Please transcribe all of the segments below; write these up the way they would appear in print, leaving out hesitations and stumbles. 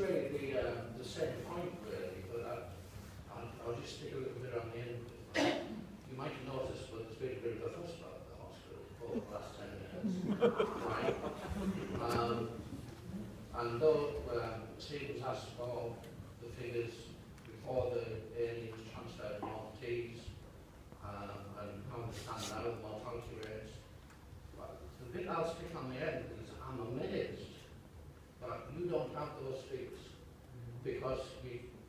really the same point, really, but I'll just stick a little bit on the end. You might have noticed, but there's been a bit of a fuss about the hospital over the last 10 minutes. Right? And though Steve was asked for the figures before the A&E was transferred to Maltese, and how they stand now with mortality rates, but the bit I'll stick on the end is I'm amazed that you don't have those figures, because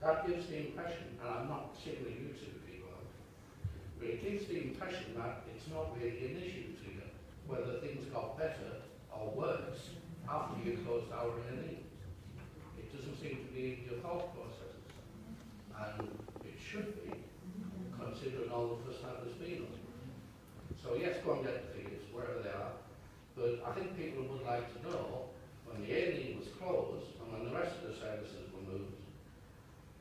that gives the impression, and I'm not particularly used to the people, but it gives the impression that it's not really an issue to you whether things got better or worse after you closed our A&E. It doesn't seem to be your thought processes, and it should be, considering all the fuss that there's been on it. So yes, go and get the figures, wherever they are, but I think people would like to know, when the A&E was closed and when the rest of the services were moved,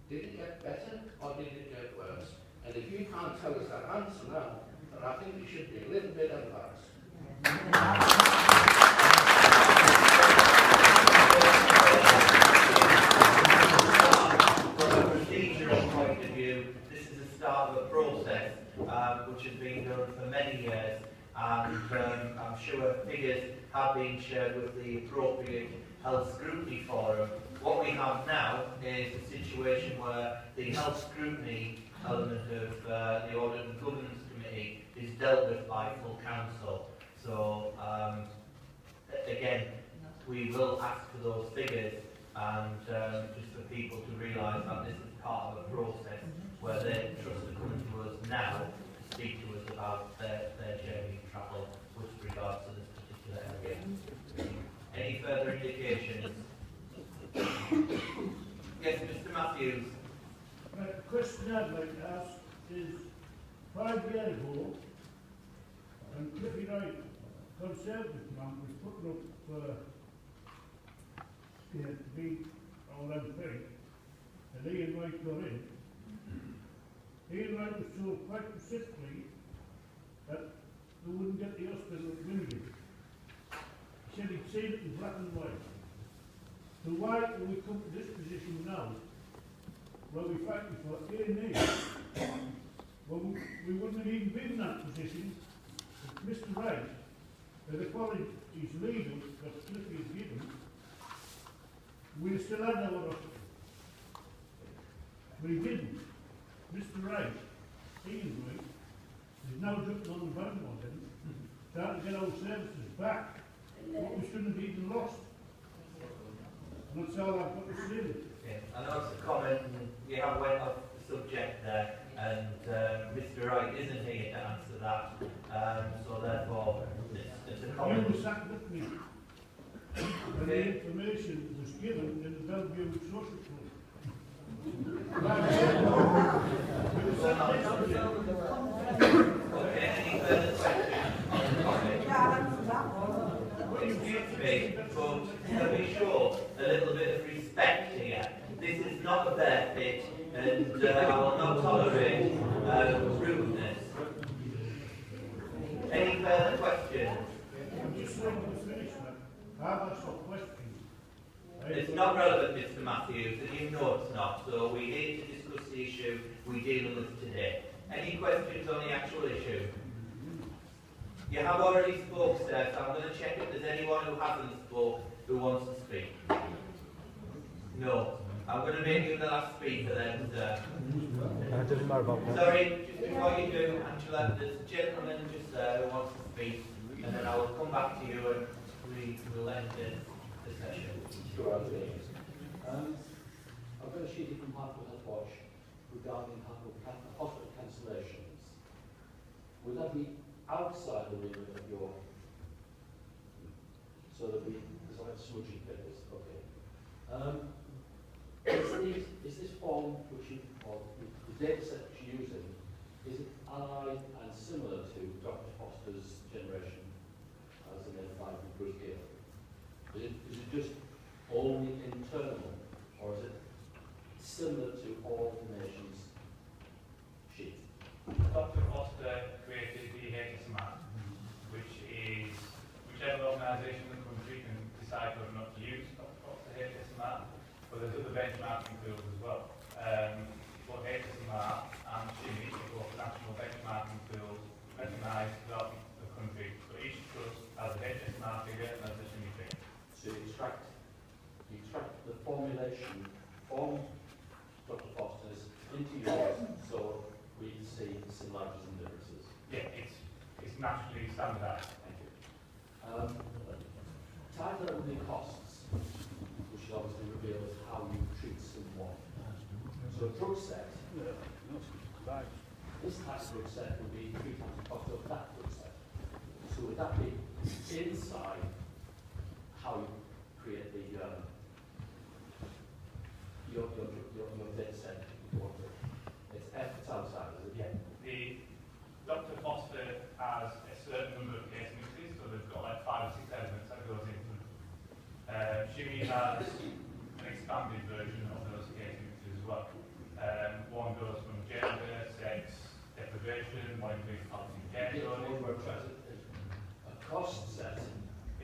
did it get better or did it get worse? And if you can't tell us that answer now, then I think you should be a little bit embarrassed. From a procedural point of view, this is the start of a process which has been done for many years, and I'm sure figures have been shared with the appropriate health scrutiny forum. What we have now is a situation where the health scrutiny element of the Audit and Governance Committee is dealt with by full council. So again, we will ask for those figures, and just for people to realise that this is part of a process where they trust to come to us now to speak to us about their journey of travel with regards to this particular area. Any further indications? Yes, Mr. Matthews. The question I'd like to ask is, 5 years ago, when Cliffy Wright, Conservative man, was putting up to be our MP, and Ian Wright got in, Ian Wright was told quite specifically that they wouldn't get the hospital at Windy. He said he'd seen it in black and white. So why do we come to this position now, where we're fighting for A&E? Well, we wouldn't have even been in that position if Mr. Wright, the qualities legal that Cliffy has given, we'd still had our hospital. But he didn't. Mr. Wright, Ian Wright, is now jumping on the bandwagon, trying to get our services back, what we shouldn't have even lost. And that's all I've got to say. Okay. I know it's a comment, and you have went off the subject there, and Mr. Wright isn't here to answer that, so therefore it's a comment. You were sat with me when the information was given in the Bellevue Social Club. Okay, any further questions on the topic? Excuse me, but to be sure, a little bit of respect here. This is not a bear pit, and I will not tolerate rudeness. Any further questions? I'm just wanting to finish that. I've asked for questions. It's not relevant, Mr. Matthews, and you know it's not, so we need to discuss the issue we're dealing with today. Any questions on the actual issue? You have already spoke, sir, so I'm going to check if there's anyone who hasn't spoke who wants to speak. No. I'm going to make you the last speaker then, sir. It doesn't matter about that. Sorry, just before you do, Angela, there's a gentleman just there who wants to speak, and then I will come back to you and we will end the session. Sure, I've got a sheet from Hartlepool Health Watch regarding hospital cancellations. Would that be outside the remit of your, so that there's like smudging figures? Okay. Is this form which you, or the data set which you're using, is it allied and similar to Dr. Foster's generation as identified with Bruce Gill? Is it just only internal, or is it similar to all the nation's sheet? Dr. Foster created the NHS map, which is whichever organisation in the country can decide whether or not to use Dr. Foster NHS map, but but there's other benchmarking tools as well. But HSMR and SHIMI are both national benchmarking tools recognised throughout the country. So each trust has a HSMR figure and has a SHIMI figure. So you extract the formulation from Dr. Foster's into yours, so we can see the similarities and differences. Yeah, it's naturally standardised. Thank you. Tied that with the costs, which is obviously revealed as how you treat someone. So a drug set, this type of drug set would be 3 times the cost of that drug set. So would that be inside how you create the your data set? It's outside, is it? Yeah. The Dr. Foster has a certain number of case mixes, so they've got like 5 or 6 elements that goes into them. SHIMI has an expanded version of those case mixes as well. One goes from gender, sex, deprivation, one includes palliative care. A cost set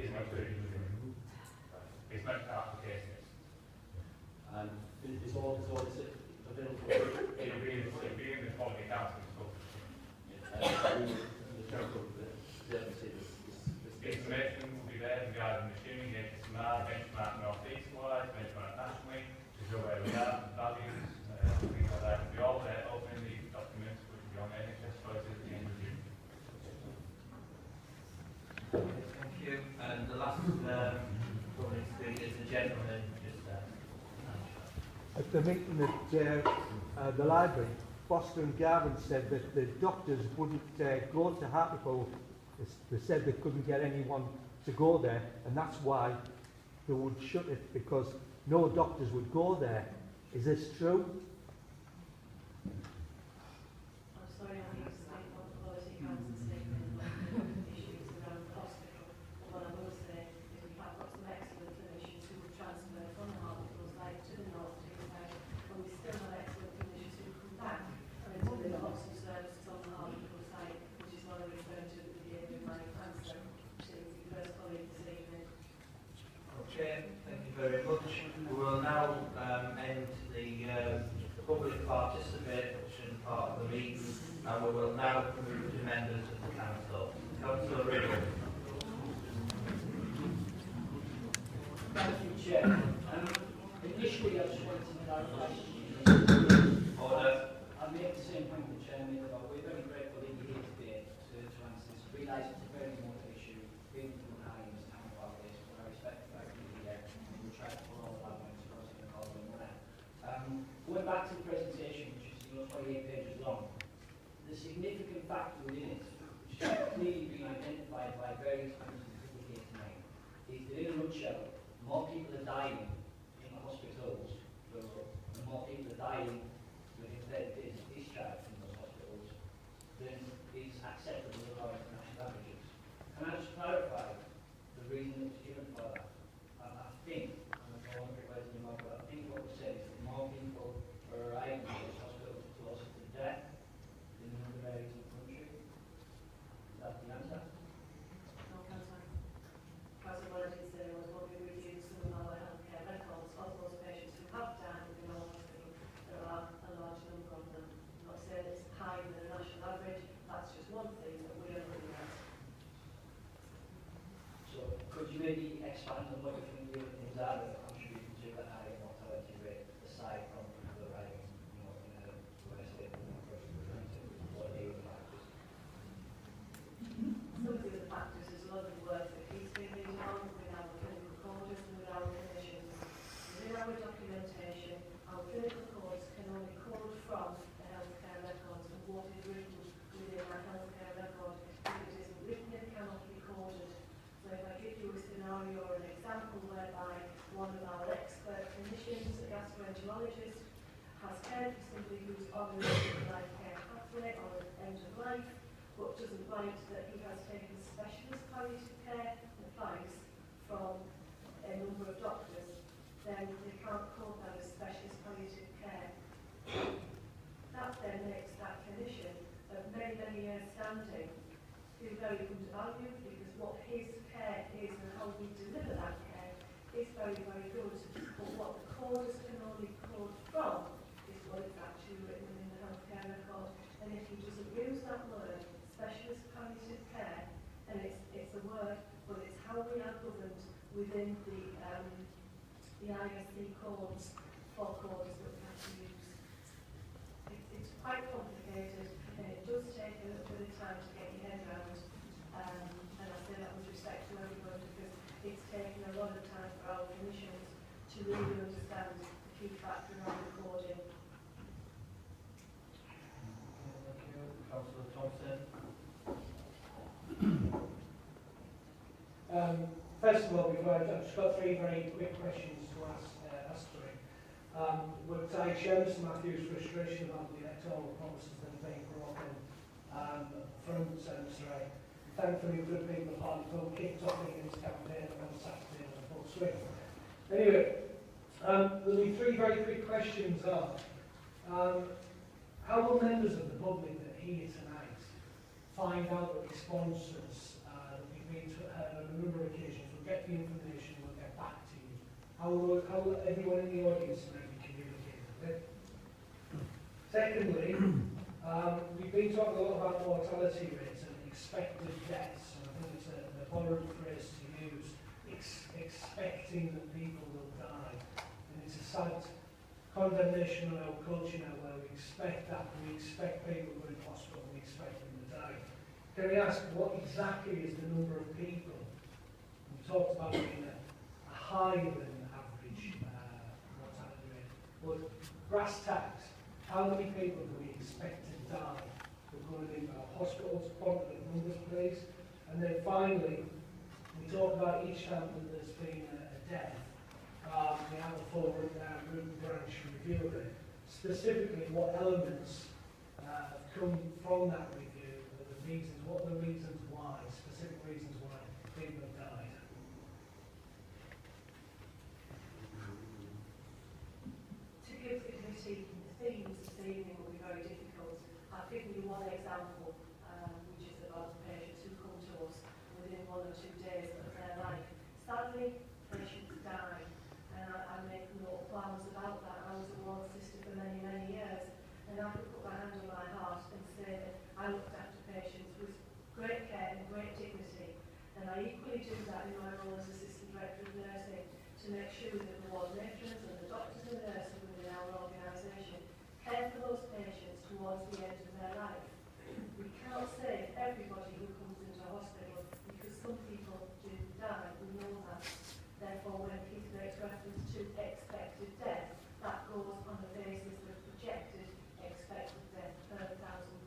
Is not included within it. It's not part of the case mix. and it's all is it available It'll be in the quality accounting stuff. the terms of the The information will be there regarding the SHIMI, HSMR, benchmark north-east-wise, benchmark nationally, to show where we are, values, things like that. It'll be all there, open in the documents, which will be on NHS choices at the end of June. Thank you. And the last one is the gentleman just there. At the meeting at the library, Foster and Garvin said that the doctors wouldn't go to Hartlepool. They said they couldn't get anyone to go there, and that's why they would shut it, because no doctors would go there. Is this true? I'm sorry, I need to state what the policy council statement on the issues around the hospital. But what I will say is we have got some excellent clinicians who have transferred from the Hartlepool site to the North East site, and we still have excellent clinicians who come back and until they've got some services on the Hartlepool site, which is what I referred to at the beginning of my answer to the first colleague this evening. Okay, thank you very much. We will now end the public participation part of the meeting, and we will now move to members of the council. Councillor Riddle. Thank you, Chair. Initially, I just wanted to clarify. Order. I made the same point the Chair made about we're very grateful that you're here today to answer this. We realise it's a very important issue. Being from high in this town about this, but I respect the fact that you're here and we'll try to pull all the arguments across in the call and money. Going back to the presentation, which is 28 pages long, the significant factor within it, which has clearly been identified by various members of the here tonight, is that in a nutshell, more people are dying in the hospitals, and more people are dying within 30 days of discharge from those hospitals than is acceptable with our international averages. Can I just clarify the reason that was given for that? I think, and I don't want to put words in your mouth, but I think what was said is that more people are arriving at those hospitals closer to death than in other areas of the country. Is that the answer? No, Councillor. Councillor, what I did say was when we reviewed some of our healthcare records of those patients who have died within our hospital, there are a large number of them. I'm not saying it's higher than the national average, that's just one thing that we are looking at. So could you maybe expand on what you think the other things are that are contributing to the higher mortality rate, aside from the rising, in a state what are the other factors? Some of the other factors is a lot of work that keeps being done with our clinical codes and with our clinicians. Within our documentation, our clinical codes can only code from the healthcare records, and what is written within our healthcare record, if it isn't written, it cannot be coded. So if I give you a scenario or an example whereby one of our expert clinicians, a gastroenterologist, has cared for somebody who's on the life care pathway or at end of life, but doesn't write that he has taken specialist palliative care advice from a number of doctors, then they can't call that as specialist palliative care. That then makes that clinician of many, many years standing feel very undervalued, because what his care is and how we deliver that care is very, very good. But what the code has within the ISC codes for codes that we have to use. It's quite complicated, and it does take a little bit of time to get your head around. And I say that with respect to everybody, because it's taken a lot of time for our clinicians to really understand the key factor around the coding. Thank you. Councillor Thompson. First of all, I've just got 3 very quick questions to ask Astrid. Would I share Mr Matthews' frustration about the electoral promises that are being broken from Mr Ray? Thankfully, good people at Hartlepool kicked off his campaign on Saturday in full swing. Anyway, the 3 very quick questions are, how will members of the public that are here tonight find out the responses that we've been to on a number of occasions? We'll get the information, we'll get back to you. How will everyone in the audience tonight be communicated with? Secondly, we've been talking a lot about mortality rates and expected deaths, and I think it's a borrowed phrase to use, expecting that people will die. And it's a sad condemnation on our culture now where we expect that, we expect people to go into hospital, we expect them to die. Can I ask, what exactly is the number of people? We talked about being a higher than average mortality rate, but brass tacks, how many people do we expect to die for going into our hospitals? Quantity numbers, please. And then finally, we talked about each time that there's been a death. We have a full root and branch review of it. Specifically, what elements have come from that review, the reasons, what are the reasons why, specific reasons why people have died. To give the committee the themes this evening will be very difficult. I've given you one example, which is about patients who come to us within 1 or 2 days of their life. Sadly, patients die, and I make no qualms about that. I was a ward sister for many, many years, and I could put my hand on my heart and say that I looked after patients with great care and great dignity, and I equally do that in my role as Assistant Director of Nursing to make sure that the ward matrons and the doctors and nurses within our organisation care for those patients towards the end of their life. We can't save everybody who comes into hospital because some people do die, we know that. Therefore, when Keith makes reference to expected death, that goes on the basis of projected expected death per 1,000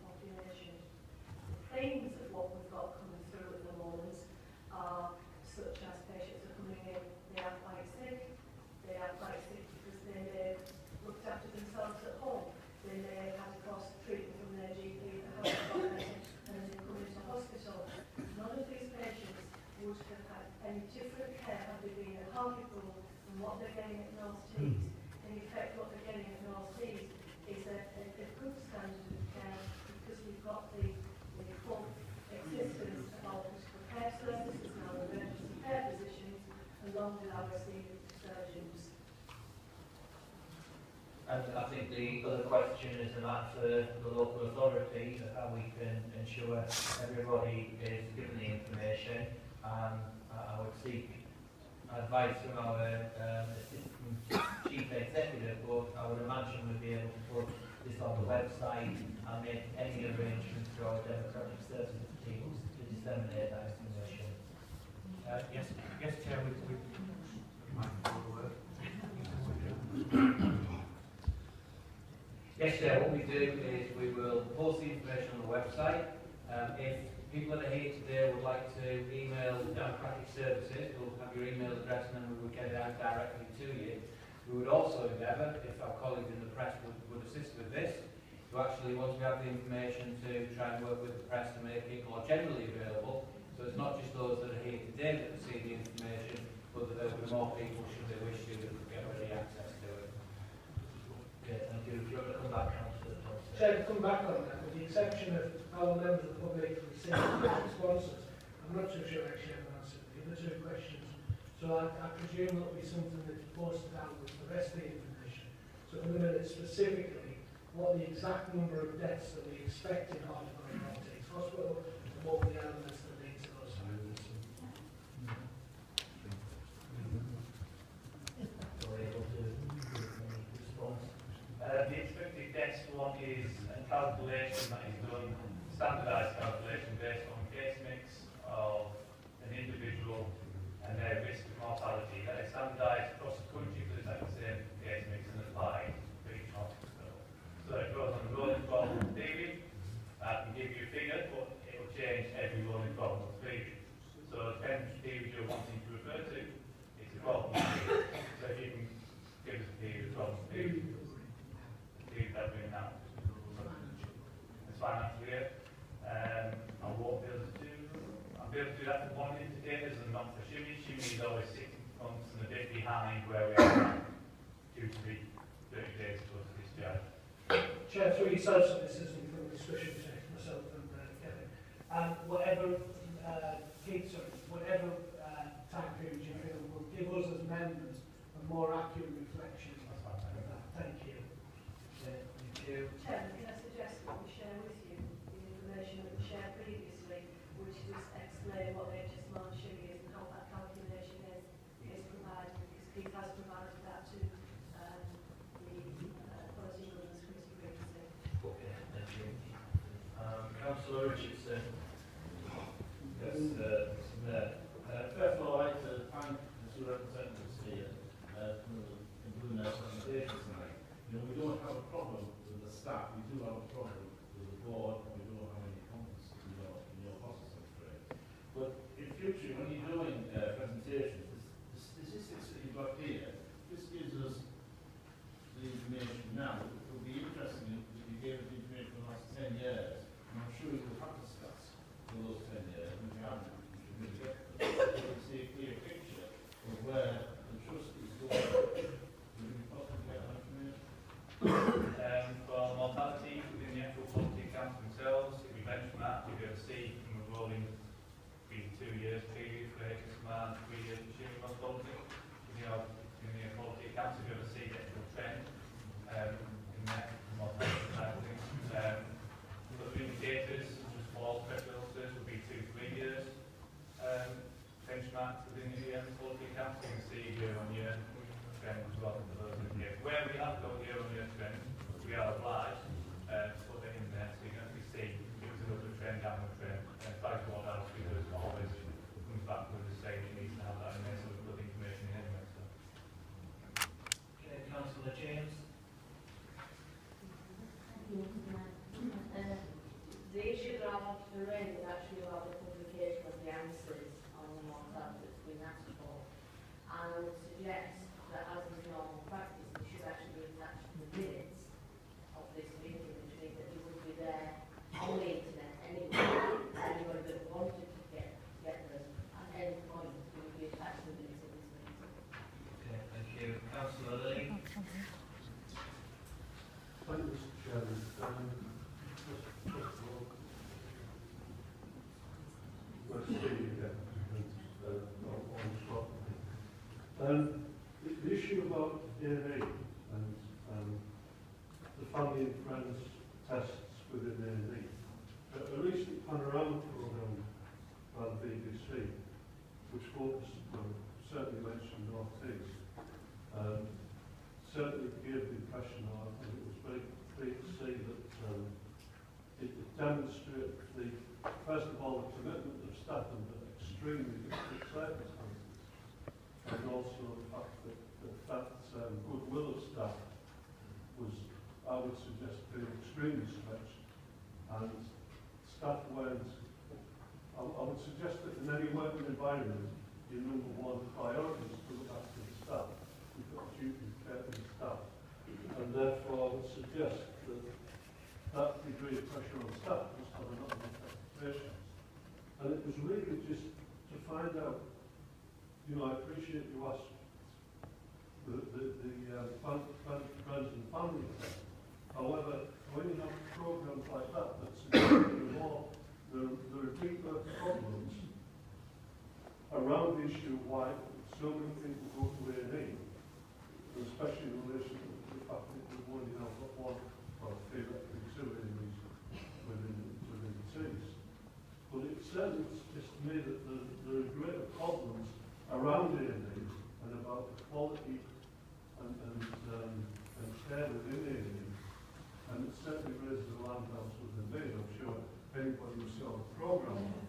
population. The themes of what we've got coming through at the moment are such as patients are coming in, they are quite sick because they may have looked after themselves at home, they may have had a course of treatment from their GP at home, and then they come into hospital. None of these patients would have had any different care had they been at Hartlepool from what they're getting at North Tees. In effect, what they're getting at North Tees is a good standard of care because we've got the full existence of our critical care services and our emergency care physicians, along with our receiving surgeons. And I think the other question is about the local authority, how we can ensure everybody is given the information. I would seek advice from our Assistant Chief Executive, but I would imagine we'd be able to put this on the website and make any arrangements for our democratic services teams to disseminate that information. Yes, Chair, Yes, Chair, what we do is we will post the information on the website. If people that are here today would like to email Democratic Services, we'll have your email address and then we will get it out directly to you. We would also endeavour, if our colleagues in the press would assist with this, to actually, once we have the information, to try and work with the press to make it more generally available. So it's not just those that are here today that see the information, but that there will be more people, should they wish to, that could get ready access to it. Okay, thank you. If you want to come back, Councillor Thompson. Chair, to come back on that, with the exception of our members of the public receiving responses, I'm not so sure I share an answer to the other 2 questions. So I presume that'll be something that's posted out with the rest of the information. So for the minute, specifically, what the exact number of deaths that we expect in Hartlepool and North East Hospital, and what the elements that lead to those findings. The expected deaths one is a calculation that is done, standardised calculation based on case mix of an individual and their risk of mortality. That is standardised across the country for the exact same case mix and applied for each hospital. So it goes on a rolling 12-month period. I can give you a figure, but it will change every rolling 12-month period. So depending on the period you're wanting to refer to, it's a 12-month period. So if you can give us a period of 12-month period, the period that we're in now, it's financial year. I won't be able to do, I'll be able to do that for one indicators and not for Shimmy. Shimmy is always 6 months and a bit behind where we are now, due to be 30 days post discharge. Chair, through yourself, so this isn't from discussion between myself and Kevin. Whatever time period you feel will give us as members a more accurate reflection of that. Thank you. Thank you. Chairman, can I suggest that we share with you the information that we shared previously, which just explain what NHS Marshall is and how that calculation is provided, because Keith has provided that to the Policy and Governance Committee previously. Okay, thank you. Councillor Richardson. Yes, Mr. Mayor. First of all, I'd like to thank the two representatives here for including their presentation tonight. You know, we don't have a problem with the staff, we do have a problem with the board, and we don't have any comments in your processing trade. But in future, when you're doing presentations, the statistics that you've got here, this gives us the information now. It will be interesting if you gave us the information for the last 10 years, and I'm sure you will have the stats for those 10 years, and if you haven't, you should really get them. So you can see a clear picture of where the trust is going. Would it be possible to get that information? For mortality within the actual quality accounts themselves, if we mention that, you'll be able to see from a rolling 2 years period for HSMAN, 3 years for Shimmy mortality. In the quality accounts, you'll be able to see the actual trend in that mortality side of things. Other indicators, such as fall, pressure ulcers, would be 2-3 years. Benchmarks within the quality accounts, you can see year-on-year trend as well for those indicators. Where we have got year-on-year trend, we are obliged to put it in there, so you can actually see if it's an upward trend, downward trend, and if that's what else, because it always comes back with the same, you need to have that in there, so we put the information in anyway. So. Okay, Councillor James. The issue that I wanted to raise is actually about the publication of the answers on the mortality that's been asked for. And I would suggest that as is normal practice, we should actually be attached to the minutes of this meeting, which means that it would be there on the internet anyway. Anybody that wanted to get them at any point would be attached to the minutes of this meeting. Okay, thank you. Councillor Lilly. Thank you, Mr. Chairman. The issue about DNA and the family and friends tests within DNA. A recent panorama programme by the BBC, which focused on, certainly mentioned North East, certainly gave the impression, I think it was very clear to see that it demonstrated first of all, the commitment of staff under extremely difficult circumstances, and also the fact that goodwill of staff was, I would suggest, being extremely stretched, and staff weren't, I would suggest that in any working environment, your number one priority is to look after the staff. You've got a duty of care for the staff, and therefore I would suggest that that degree of pressure on staff must have a number of expectations. And it was really just to find out, you know, I appreciate you asked the friends and family test. However, when you have programs like that suggest more, there are deeper problems around the issue of why so many people go to A&E, especially in relation to the fact that we've only now got one, or theoretically two A&Es within the teams. But it certainly suggests to me that there are greater problems around A&E and about the quality and care within A&E certainly raises alarm bells with the made. I'm sure anybody who saw the programme